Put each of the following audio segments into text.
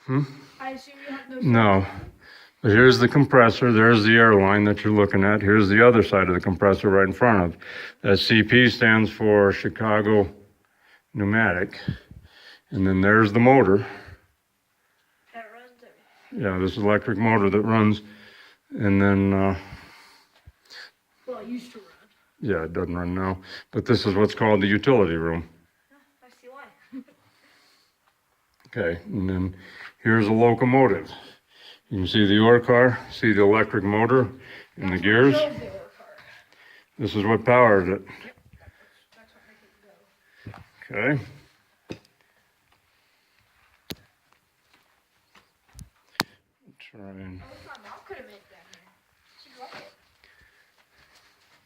I assume you have no. No. But here's the compressor. There's the air line that you're looking at. Here's the other side of the compressor right in front of. That CP stands for Chicago Pneumatic. And then there's the motor. That runs everything. Yeah, this electric motor that runs. And then, Well, it used to run. yeah, it doesn't run now. But this is what's called the utility room. I see why. Okay, and then here's a locomotive. You can see the ore car, see the electric motor and the gears. Drove the ore car. This is what powers it. Yep. That's what makes it go. Okay. Try and I wish my mom could have made that here. She'd love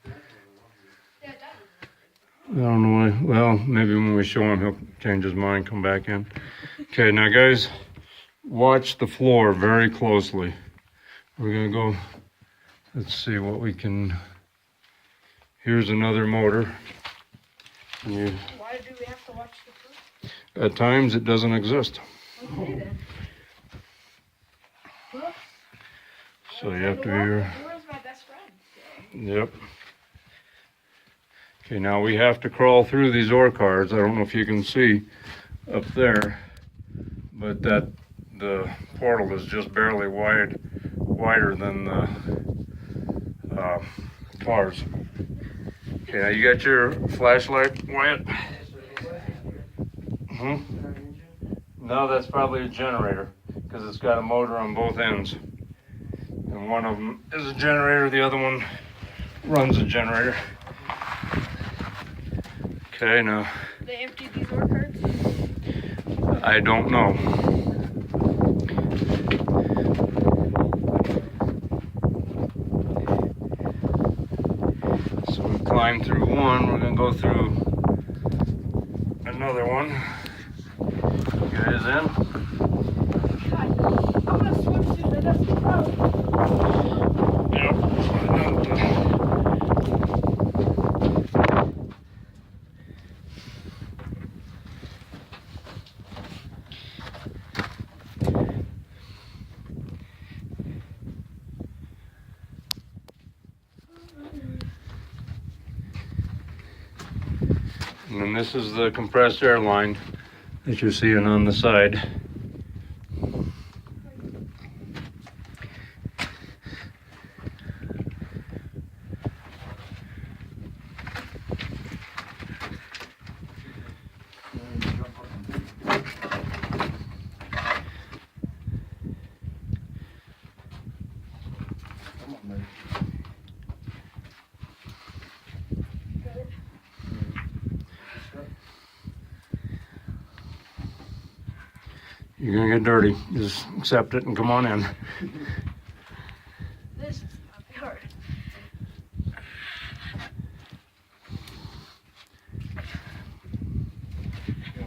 it. Yeah, Dad would. I don't know why. Well, maybe when we show him, he'll change his mind, come back in. Okay, now guys, watch the floor very closely. We're gonna go, let's see what we can, here's another motor. And you, Why do we have to watch the food? at times it doesn't exist. Okay then. Well, So you have to be here. Where's my best friend? Yep. Okay, now we have to crawl through these ore cars. I don't know if you can see up there, but the portal is just barely wider than the cars. Okay, now you got your flashlight, Wyatt? No, that's probably a generator because it's got a motor on both ends. And one of them is a generator, the other one runs a generator. Okay, now They emptied these ore carts? I don't know. So we climbed through one, we're gonna go through another one. You guys in? God, I'm gonna swim through the dusty road. Yep. And then this is the compressed air line that you're seeing on the side. You're gonna get dirty. Just accept it and come on in. This is not be hard.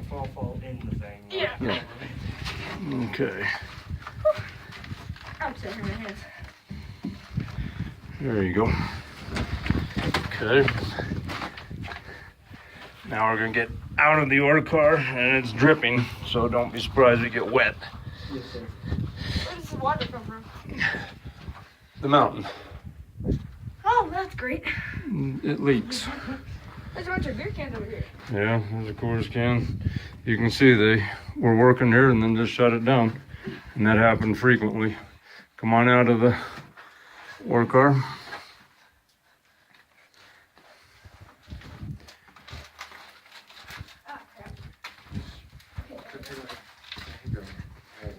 Fall in the thing. Yeah. Yeah. Okay. I'm sitting in my hands. There you go. Okay. Now we're gonna get out of the ore car and it's dripping, so don't be surprised we get wet. Yes, sir. Where does the water come from? The mountain. Oh, that's great. It leaks. There's a bunch of beer cans over here. Yeah, there's a quarters can. You can see they were working here and then just shut it down. And that happened frequently. Come on out of the ore car. Ah, crap.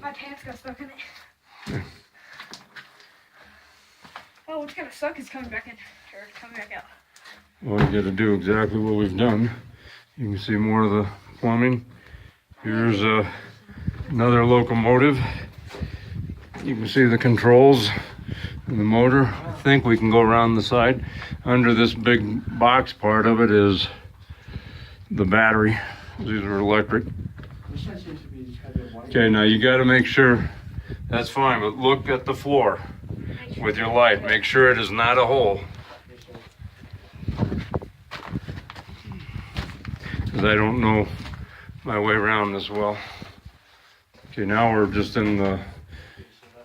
My pants got stuck in it. Oh, what's gonna suck is coming back in. Or coming back out. Well, you gotta do exactly what we've done. You can see more of the plumbing. Here's another locomotive. You can see the controls and the motor. I think we can go around the side. Under this big box part of it is the battery. These are electric. This one seems to be kind of white. Okay, now you gotta make sure, that's fine, but look at the floor with your light. Make sure it is not a hole. Yes, sir. Because I don't know my way around this well. Okay, now we're just in the,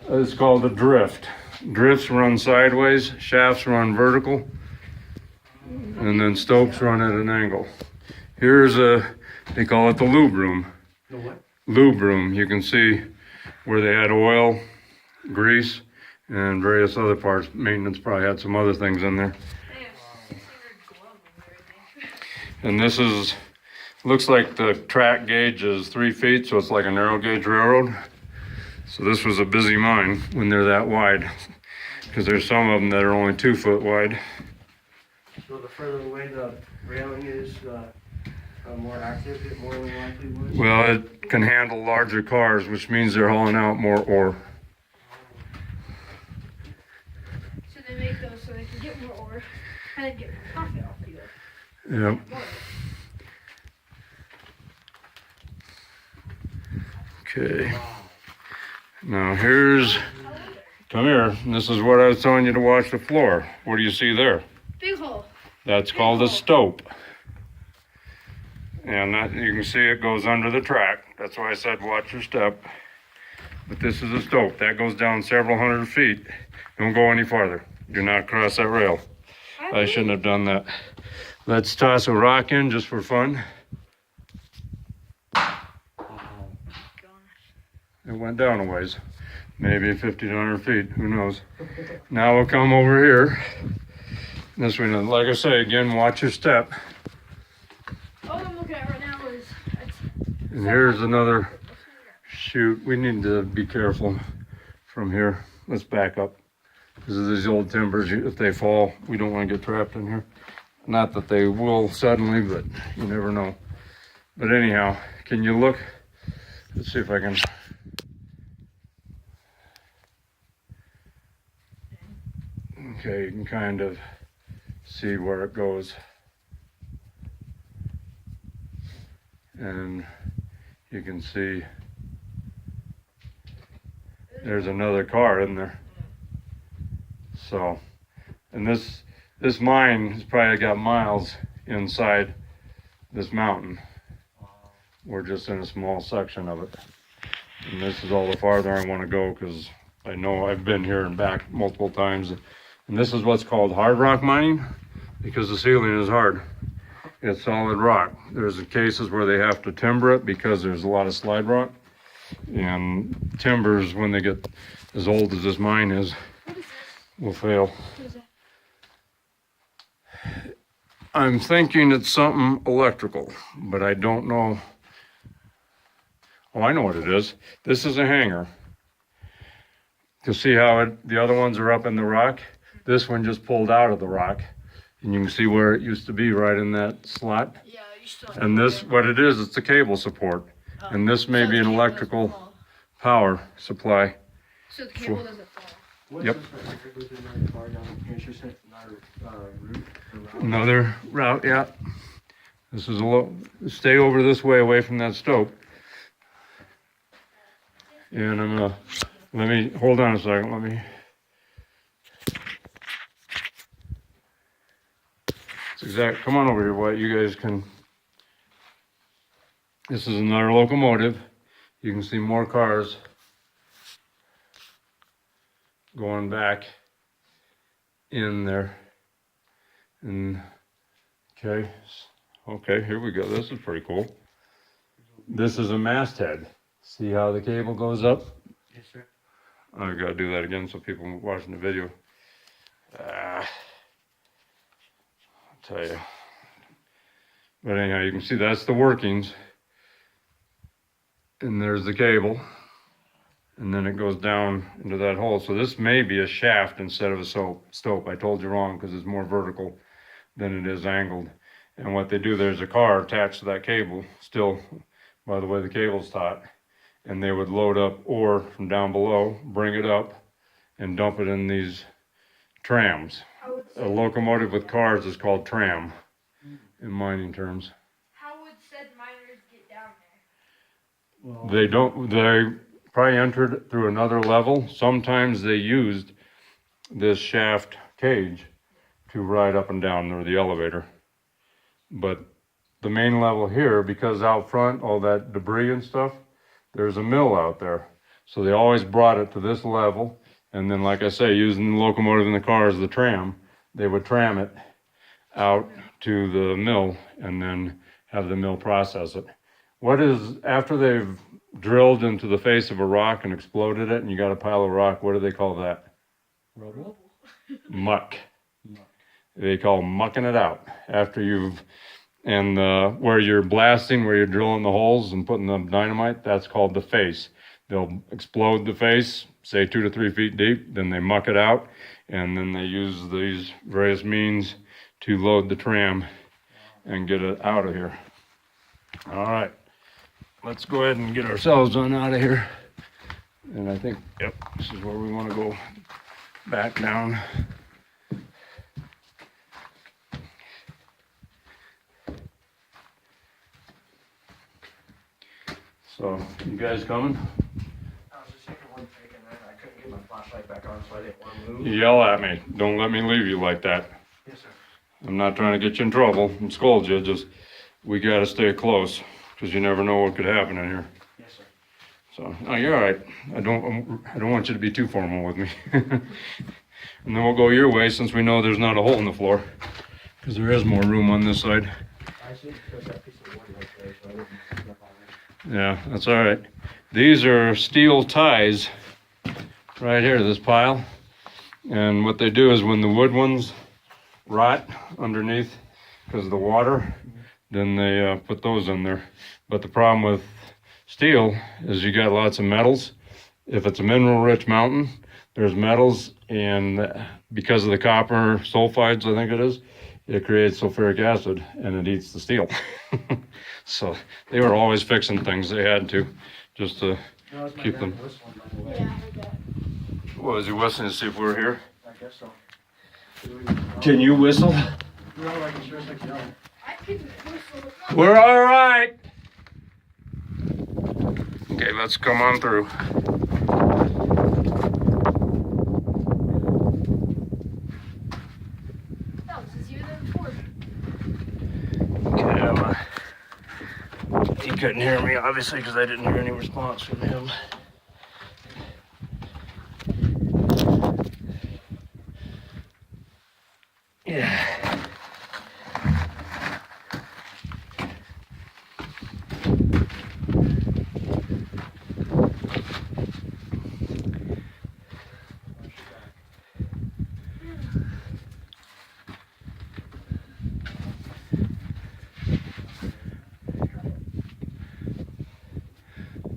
it's called the drift. Drifts run sideways, shafts run vertical, and then stopes run at an angle. Here's they call it the lube room. The what? Lube room. You can see where they had oil, grease, and various other parts. Maintenance probably had some other things in there. They have 600 gloves and everything. And this is, looks like the track gauge is 3 feet, so it's like a narrow gauge railroad. So this was a busy mine when they're that wide, because there's some of them that are only 2 foot wide. So the further away the railing is, more active, it more than likely was? Well, it can handle larger cars, which means they're hauling out more ore. So they make those so they can get more ore and then get more profit off of it. Yep. Okay. Now here's, come here. This is what I was telling you to watch the floor. What do you see there? Big hole. That's called a stope. And that, you can see it goes under the track. That's why I said watch your step. But this is a stope. That goes down several hundred feet. Don't go any farther. Do not cross that rail. I shouldn't have done that. Let's toss a rock in just for fun. It went down a ways. Maybe 50 to 100 feet. Who knows? Now we'll come over here. This way, like I say, again, watch your step. All I'm looking at right now is And here's another chute. We need to be careful from here. Let's back up. Because of these old timbers, if they fall, we don't want to get trapped in here. Not that they will suddenly, but you never know. But anyhow, can you look? Let's see if I can. Okay, you can kind of see where it goes. And you can see there's another car in there. So, and this mine has probably got miles inside this mountain. We're just in a small section of it. And this is all the farther I want to go because I know I've been here and back multiple times. And this is what's called hard rock mining because the ceiling is hard. It's solid rock. There's cases where they have to timber it because there's a lot of slide rock. And timbers, when they get as old as this mine is, will fail. what is that? I'm thinking it's something electrical, but I don't know. Oh, I know what it is. This is a hanger. You see how the other ones are up in the rock? This one just pulled out of the rock. And you can see where it used to be right in that slot. Yeah, you still. And this, what it is, it's a cable support. And this may be an electrical power supply. So the cable doesn't fall. What's Yep. this right here? Within another car down here? It's just another route. Another route, yeah. This is a little, stay over this way away from that stope. And I'm gonna, let me, hold on a second, let me. It's exact, come on over here, White, you guys can. This is another locomotive. You can see more cars going back in there. And, okay, here we go. This is pretty cool. This is a masthead. See how the cable goes up? Yes, sir. I gotta do that again so people watching the video. I'll tell you. But anyhow, you can see that's the workings. And there's the cable. And then it goes down into that hole. So this may be a shaft instead of a stope. I told you wrong because it's more vertical than it is angled. And what they do, there's a car attached to that cable, still, by the way the cable's taut. And they would load up ore from down below, bring it up, and dump it in these trams. A locomotive with cars is called tram in mining terms. How would said miners get down there? Well, They probably entered through another level. Sometimes they used this shaft cage to ride up and down or the elevator. But the main level here, because out front, all that debris and stuff, there's a mill out there. So they always brought it to this level. And then, like I say, using the locomotive in the car as the tram, they would tram it out to the mill and then have the mill process it. What is, after they've drilled into the face of a rock and exploded it and you got a pile of rock, what do they call that? Rubble? Muck. They call mucking it out after you've, and where you're blasting, where you're drilling the holes and putting the dynamite, that's called the face. They'll explode the face, say 2 to 3 feet deep, then they muck it out, and then they use these various means to load the tram and get it out of here. All right, let's go ahead and get ourselves on out of here. And I think, yep, this is where we want to go back down. So, you guys coming? I was just thinking one thing, and I couldn't get my flashlight back on, so I didn't want to move. You yell at me. Don't let me leave you like that. Yes, sir. I'm not trying to get you in trouble and scold you. Just, we gotta stay close because you never know what could happen in here. Yes, sir. So, oh, you're all right. I don't want you to be too formal with me. And then we'll go your way since we know there's not a hole in the floor because there is more room on this side. I see there's that piece of wood right there, so I didn't pick up on it. Yeah, that's all right. These are steel ties right here, this pile. And what they do is when the wood ones rot underneath because of the water, then they put those in there. But the problem with steel is you got lots of metals. If it's a mineral rich mountain, there's metals, and because of the copper sulfides, I think it is, it creates sulfuric acid and it eats the steel. So they were always fixing things. They had to, just to No, it's my keep dad them. whistling, by the way. Yeah, I bet. What, was he whistling to see if we were here? I guess so. Can you whistle? No, I can sure think no. I can whistle. We're all right. Okay, let's come on through. That was easier than before. Okay, he couldn't hear me, obviously, because I didn't hear any response from him. Yeah.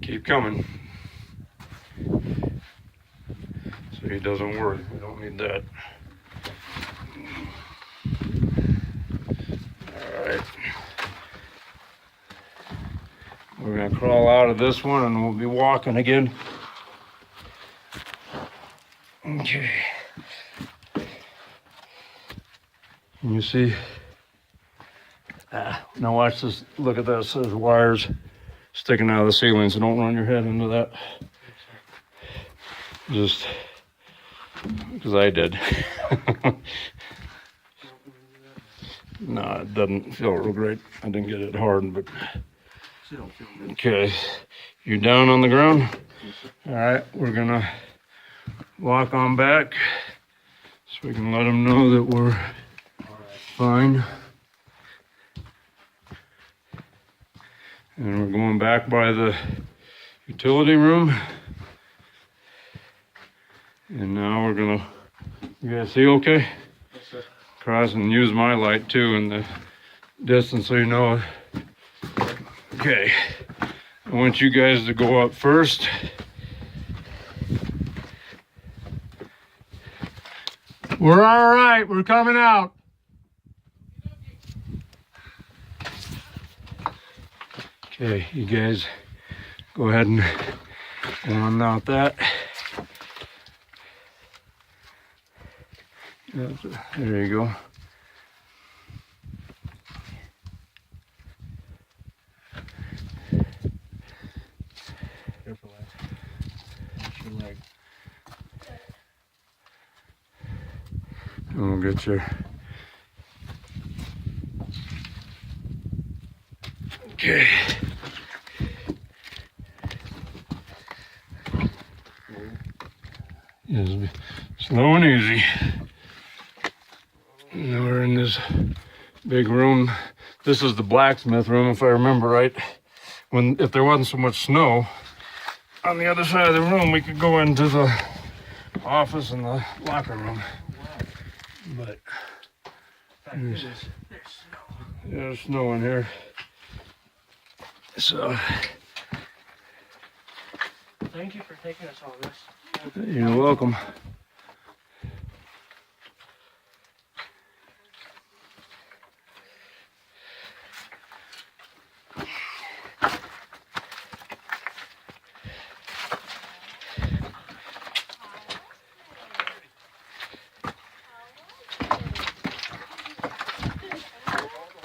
Keep coming. So he doesn't worry. We don't need that. All right. We're gonna crawl out of this one and we'll be walking again. Okay. And you see, now watch this, look at this, there's wires sticking out of the ceiling, so don't run your head into that. Just because I did. No, it doesn't feel real great. I didn't get it hard, but okay. You down on the ground? All right, we're gonna walk on back so we can let them know that we're fine. And we're going back by the utility room. And now we're gonna, you guys see okay? Yes, sir. Cross and use my light too in the distance so you know. Okay, I want you guys to go up first. We're all right, we're coming out. Okay, you guys go ahead and go on out that. There you go. Careful, Watch your leg. And we'll get your. Okay. Just slow and easy. And we're in this big room. This is the blacksmith room, if I remember right. If there wasn't so much snow, on the other side of the room, we could go into the office and the locker room. But there's snow in here. So Thank you for taking us all this. you're welcome.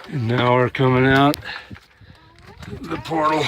And now we're coming out the portal.